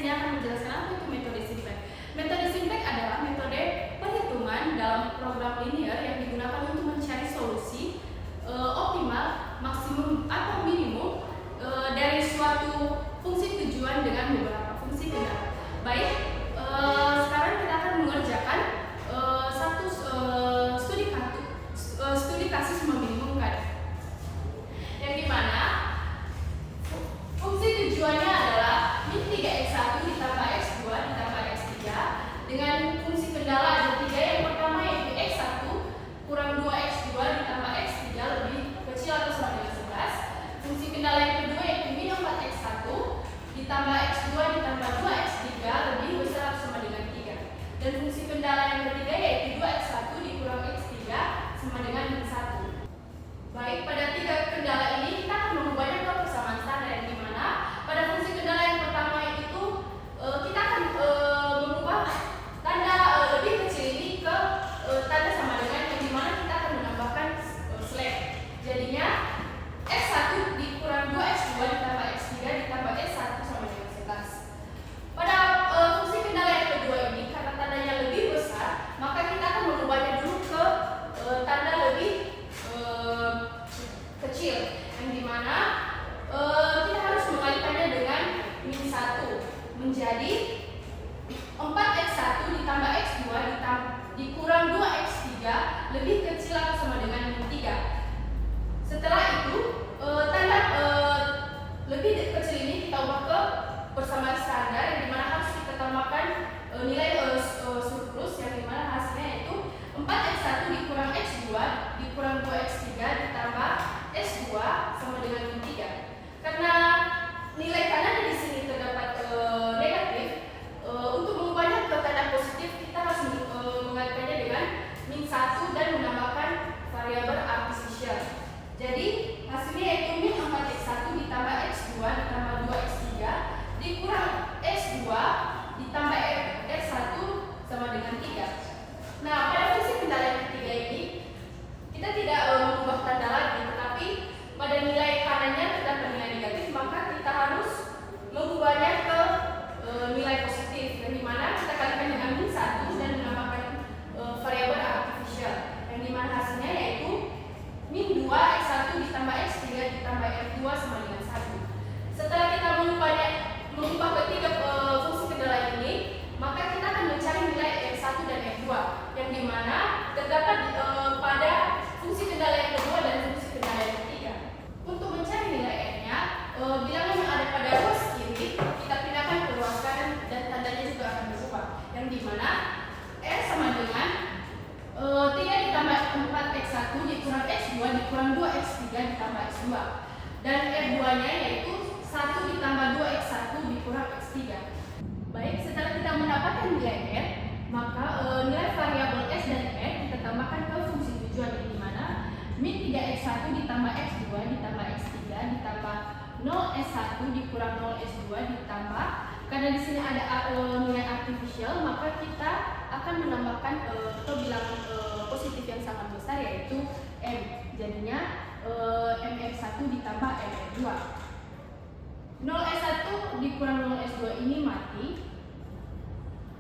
sini akan menjelaskan apa itu metode Simplex. Metode Simplex adalah metode perhitungan dalam program linear yang digunakan untuk mencari solusi optimal, maksimum atau minimum dari suatu fungsi tujuan dengan beberapa fungsi kendala. Baik, sekarang kita akan mengerjakan satu studi kasus membingungkan, yang dimana fungsi tujuannya adalah min 3x1 ditambah x2 ditambah x3 dengan fungsi kendala ada 3. Yang pertama yaitu x1 kurang 2x2 ditambah x3 lebih kecil atau sama dengan 11. Fungsi kendala yang kedua yaitu min 4x1 ditambah x2 ditambah 2x3 lebih besar atau sama dengan 3. Dan fungsi kendala yang ketiga yaitu 2x1 dikurang x3 sama dengan min 1. Baik, pada 3 kendala ini kita akan mengubahnya ke persamaan standar, yang dimana pada fungsi kendala yang pertama itu kita akan mengubah tanda lebih kecil ini ke tanda sama dengan, yang dimana kita akan menambahkan slash. Jadinya x1 dikurang 2x2 ditambah x3 ditambah x1 sama dengan 11. Pada fungsi kendala yang kedua ini, karena tandanya lebih besar, maka kita akan mengubahnya dulu ke tanda lebih kecil, yang dimana kita harus mengalikannya dengan min 1 menjadi 4x1 ditambah x2 dikurang 2x3 lebih kecil atau sama dengan min 3. Setelah itu tanda lebih kecil ini kita ubah ke persamaan standar, yang dimana harus kita tambahkan nilai surplus, yang dimana hasilnya yaitu 4x1 dikurang x2 dikurang 2x3 ditambah x2 sama dengan min 3. Karena nilai kanan di sini terdapat negatif, untuk mengubahnya ke tanda positif kita harus mengalikannya dengan min 1 dan menambahkan variabel artificial. Jadi hasilnya yaitu min 4x1 ditambah x2 ditambah 2x3 dikurang x2 ditambah x1 sama dengan 3. Nah, pada fungsi kendala yang ketiga ini kita tidak mengubah tanda lagi, tetapi pada nilai kanannya terdapat nilai negatif, maka kita harus mengubahnya ke nilai positif, yang dimana kita kalikan dengan min 1 dan menambahkan variabel artificial, yang dimana hasilnya yaitu min 2 x1 ditambah x3 ditambah f2 sama dengan 1. Setelah kita mengubah ketiga fungsi kendala ini, maka kita akan mencari nilai f1 dan f2, yang dimana terdapat pada fungsi kendala yang kedua dan fungsi kendala yang ketiga. Untuk mencari nilai f-nya, bilangan yang ada pada ruas kiri kita pindahkan ke ruas kanan dan tandanya juga akan berubah, yang dimana r sama dengan 3 ditambah 4x1 dikurang x2 dikurang 2x3 ditambah x2, dan f2 nya yaitu 1 ditambah 2x1 dikurang x3. Baik, setelah kita mendapatkan nilai r, maka nilai variabel s dan r kita tambahkan ke fungsi tujuan, yang dimana min 3x1 ditambah x2 ditambah x3 ditambah 0s1 dikurang 0s2 ditambah, karena di sini ada nilai artificial, maka kita akan menambahkan ke bilangan positif yang sangat besar yaitu m. Jadinya mf1 ditambah mf2. 0s1 dikurang 0s2 ini mati,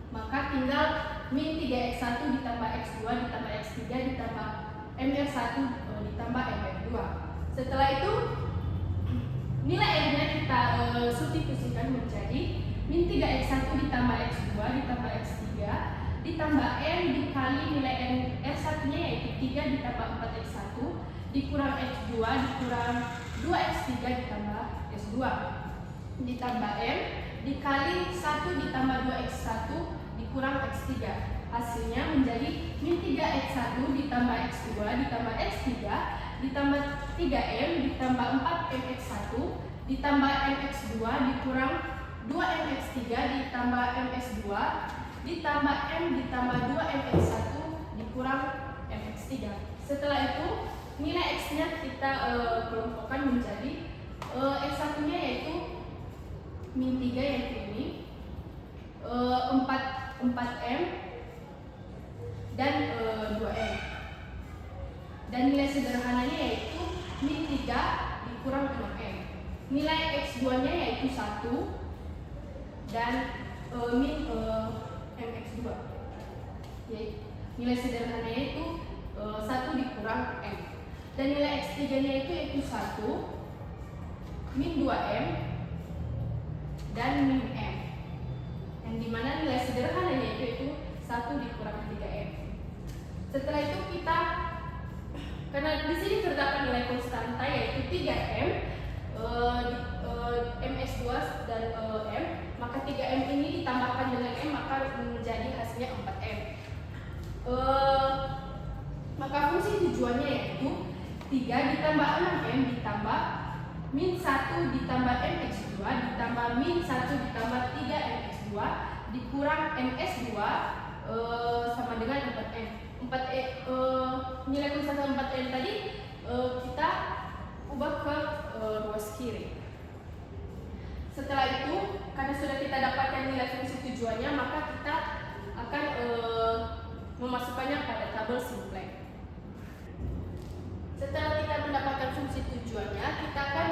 maka tinggal min 3x1 ditambah x2 ditambah x3 ditambah mf1 ditambah mf2. Setelah itu nilai r-nya kita substitusikan menjadi min 3x1 ditambah x2 ditambah x3 ditambah m dikali nilai r1 nya yaitu 3 ditambah 4x1 dikurang x2 dikurang 2x3 ditambah x2 ditambah m dikali 1 ditambah 2x1 dikurang x3. Hasilnya menjadi min 3x1 ditambah x2 ditambah x3 ditambah 3m ditambah 4mx1 ditambah mx2 dikurang 2mx3 ditambah ms2 ditambah m ditambah 2mx1 dikurang mx3. Setelah itu nilai x-nya kita kelompokkan menjadi x1 nya yaitu min 3 yaitu ini 4m dan 2m, dan nilai sederhananya yaitu min 3 dikurang 6m. Nilai x2 nya yaitu 1 dan min mx2. Yaitu nilai sederhananya itu 1 dikurang m. Dan nilai x3-nya itu 1 min 2m dan min m. Yang dimana nilai sederhananya itu 1 dikurang 3m. Setelah itu kita, karena di sini terdapat nilai konstanta yaitu 3m, ms2 dan m, maka 3m ini ditambahkan dengan m maka menjadi hasilnya 4m. Maka fungsi tujuannya yaitu 3 ditambah 6m ditambah min 1 ditambah mx2 ditambah min 1 ditambah 3mx2 dikurang ms2 sama dengan 4m. Nilai konstanta 4m tadi kita ubah ke ruas kiri. Setelah itu, karena sudah kita dapatkan nilai fungsi tujuannya, maka kita akan memasukkannya pada tabel simplex. Setelah kita mendapatkan fungsi tujuannya, kita akan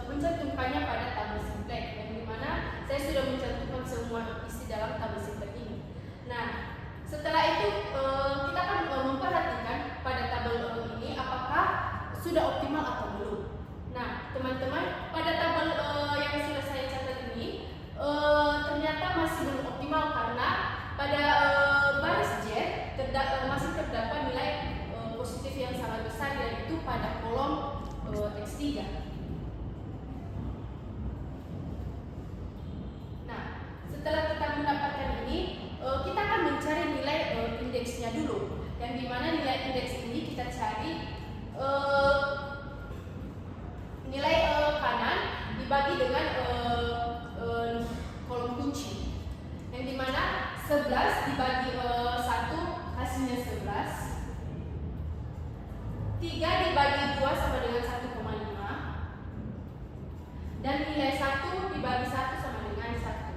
mencantumkannya pada tabel simplex, yang dimana saya sudah mencantumkan semua isi dalam tabel simplex ini. Nah, setelah itu kita akan memperhatikan pada tabel ini apakah sudah optimal atau belum. Nah, teman-teman, pada tabel yang sudah saya catat ini ternyata masih belum optimal karena pada baris Z masih terdapat nilai positif yang sangat besar, yaitu pada kolom X3. Nah, setelah kita mendapatkan ini, kita akan mencari nilai indeksnya dulu, yang dimana nilai indeks ini kita cari nilai kanan dibagi dengan kolom kunci, yang dimana 11 dibagi 1 hasilnya 11, 3 dibagi 2 sama dengan 1,5, dan nilai 1 dibagi 1 sama dengan 1.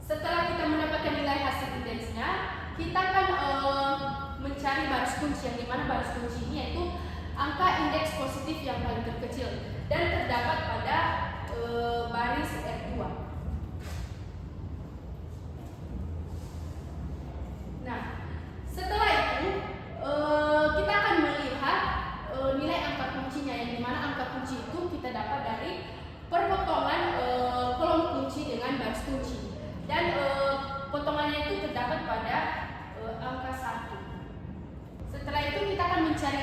Setelah kita mendapatkan nilai hasil indeksnya, kita akan mencari baris kunci, yang dimana baris kunci ini yaitu angka indeks positif yang paling terkecil dan terdapat pada baris R2. Nah, setelah itu kita akan melihat nilai angka kuncinya, yang dimana angka kunci itu kita dapat dari perpotongan kolom kunci dengan baris kunci, dan potongannya itu terdapat pada angka 1. Setelah itu kita akan mencari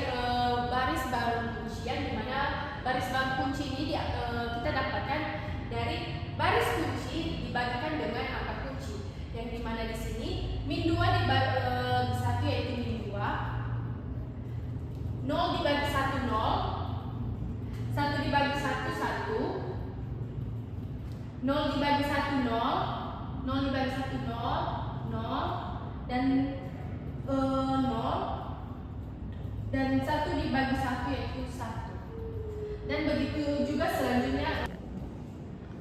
baris baru kuncian, di mana baris baru kunci ini kita dapatkan dari baris kunci dibagikan dengan angka kunci, yang dimana di sini min 2 dibagi 1 yaitu min 2, 0 dibagi 1 0, 1 dibagi 1 1, 0 dibagi 1 0, 0 dibagi 1 0, 0, dan 0, dan 1 dibagi 1 yaitu 1. Dan begitu juga selanjutnya.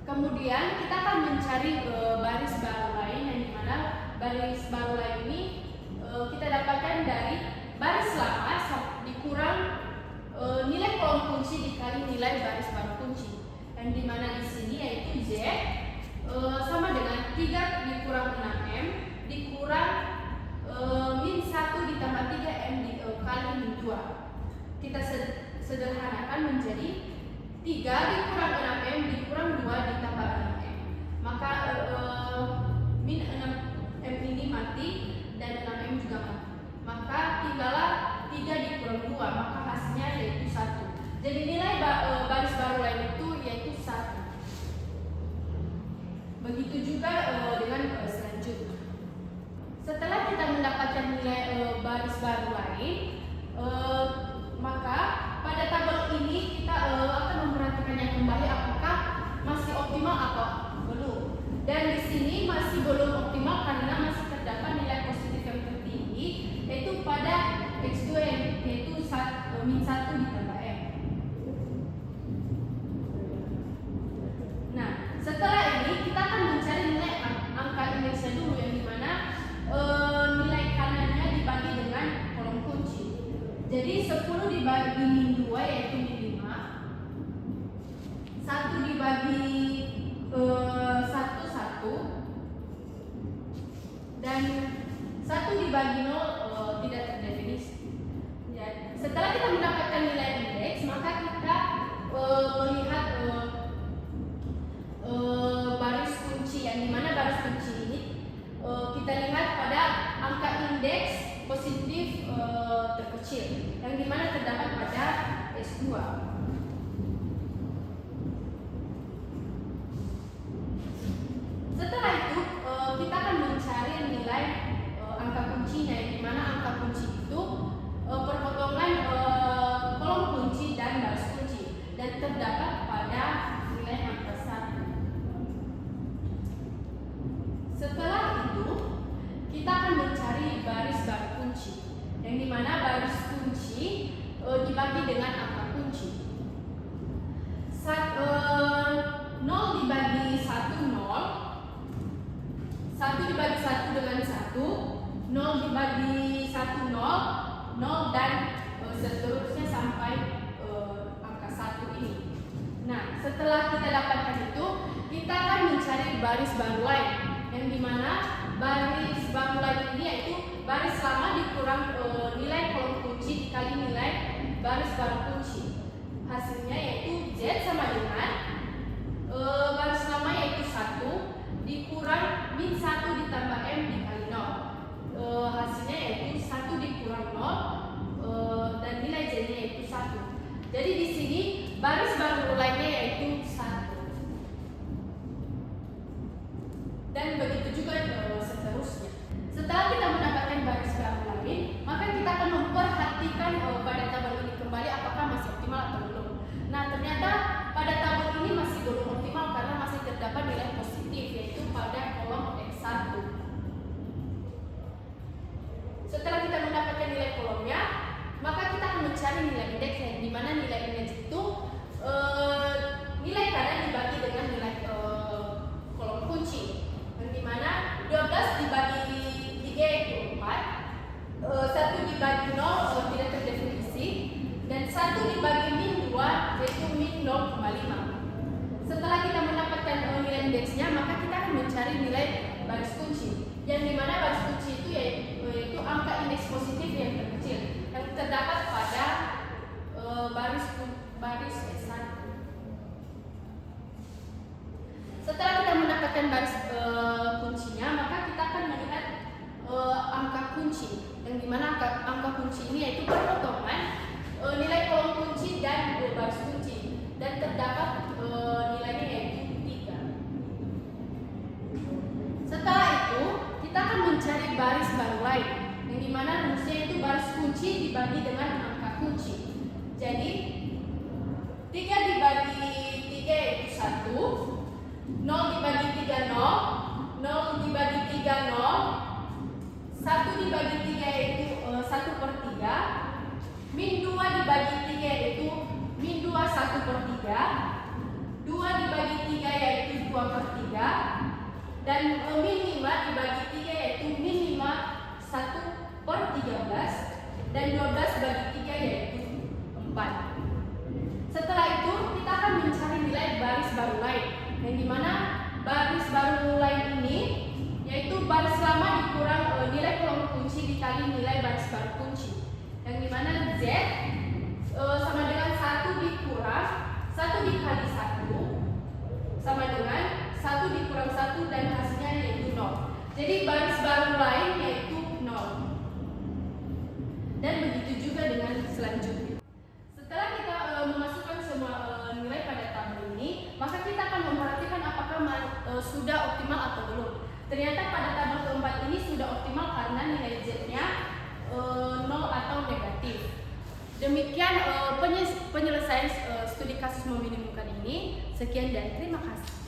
Kemudian kita akan mencari baris baru lain, yang dimana baris baru lain ini kita dapatkan dari baris lama dikurang nilai kolom kunci dikali nilai baris baru kunci, yang dimana di sini yaitu Z sama dengan 3 dikurang 6M dikurang min 1 ditambah 3M kali min 2. Kita sederhanakan menjadi 3 dikurang 6M dikurang 2 ditambah 6M. Maka min 6M ini mati dan 6M juga mati. Maka tinggallah 3 dikurang 2, maka hasilnya yaitu 1. Jadi nilai baris baru lain itu yaitu 1. Begitu juga dengan selanjutnya. Setelah kita mendapatkan nilai baris baru lain, maka pada tabel ini kita akan memperhatikannya kembali apakah masih optimal atau belum. Dan di sini masih belum optimal karena masih terdapat nilai positif yang tertinggi, yaitu pada X2 yaitu min 1 ditambah M. Nah, setelah ini kita akan mencari nilai angka indeksnya dulu, yang dimana nilai kanannya dibagi dengan kolom kunci. Jadi 10 dibagi min 2 yaitu min 5, 1 dibagi 1 dan 1 dibagi 0 tidak terdefinisi. Ya, setelah kita mendapatkan nilai indeks, maka kita melihat baris kunci, yang dimana baris kunci ini kita lihat pada angka indeks positif terkecil, yang dimana terdapat pada S2. Setelah itu kita akan mencari nilai angka kuncinya, yang dimana angka kunci itu perpotongan kolom kunci dan baris kunci, dan terdapat pada nilai angka 1. Setelah itu kita akan mencari baris baru kunci, yang dimana baris kunci dibagi dengan angka kunci. 0 dibagi 1 0, 1 dibagi 1 dengan 1, 0 dibagi 1 0, 0 dan seterusnya sampai angka 1 ini. Nah, setelah kita dapatkan itu, kita akan mencari baris baru lain, yang dimana baris baru lain ini yaitu baris lama dikurang nilai kolom kunci dikali nilai baris baru kunci. Hasilnya yaitu Z sama dengan baris lama yaitu 1 dikurang min 1 ditambah M dikali 0. Hasilnya yaitu 1 dikurang 0 dan nilai Z-nya yaitu 1. Jadi di sini baris baru lainnya yaitu 1. Dan begitu juga seterusnya. Setelah kita mendapatkan baris baru lain, maka kita akan memperhatikan pada tabel ini kembali apakah masih optimal atau belum. Nah, ternyata pada tabel ini masih belum optimal karena masih terdapat nilai positif, yaitu pada kolom X1. Setelah kita mendapatkan nilai kolomnya, maka kita akan mencari nilai indeks, yang dimana nilai indeks itu nilai kanan dibagi dengan nilai kolom kunci, yang dimana 12 dibagi 3 yaitu 4, 1 dibagi 0 tidak terdefinisi, dan 1 dibagi min 2 yaitu min 0,5. Setelah kita mendapatkan nilai indeksnya, maka kita akan mencari nilai baris kunci, yang dimana baris kunci itu yaitu angka indeks positif yang terkecil, yang terdapat pada baris S1. Setelah kita mendapatkan baris kuncinya, maka kita akan melihat angka kunci, yang dimana angka kunci ini yaitu perpotongan nilai kolom kunci dan baris kunci, dan terdapat nilainya yaitu 3. Setelah itu kita akan mencari baris baru lain, yang dimana rumusnya itu baris kunci dibagi dengan angka kunci. Jadi 3 dibagi 3 yaitu 1, 0 dibagi 3 0, 0 dibagi 3 0, 1 dibagi 3 yaitu 1/3, min 2 dibagi 3 yaitu min 2 1/3, 2 dibagi 3 yaitu 2/3, dan min 5 dibagi 3 yaitu min 5 1/13, dan 12 bagi 3 yaitu 4. Setelah itu kita akan mencari nilai baris baru lain, yang dimana baris baru lain ini yaitu baris lama dikurang nilai kolom kunci dikali nilai baris baru kunci, yang dimana Z sama dengan 1 dikurang 1 dikali 1 sama dengan 1 dikurang 1, dan hasilnya yaitu 0. Jadi baris baru lain yaitu 0. Dan begitu juga dengan selanjutnya. Setelah kita memasukkan semua nilai pada tabel ini, maka kita akan memperhatikan apakah sudah optimal atau belum. Ternyata pada tabel keempat ini sudah optimal karena nilai Z-nya 0 atau negatif. Demikian penyelesaian studi kasus meminimumkan ini. Sekian dan terima kasih.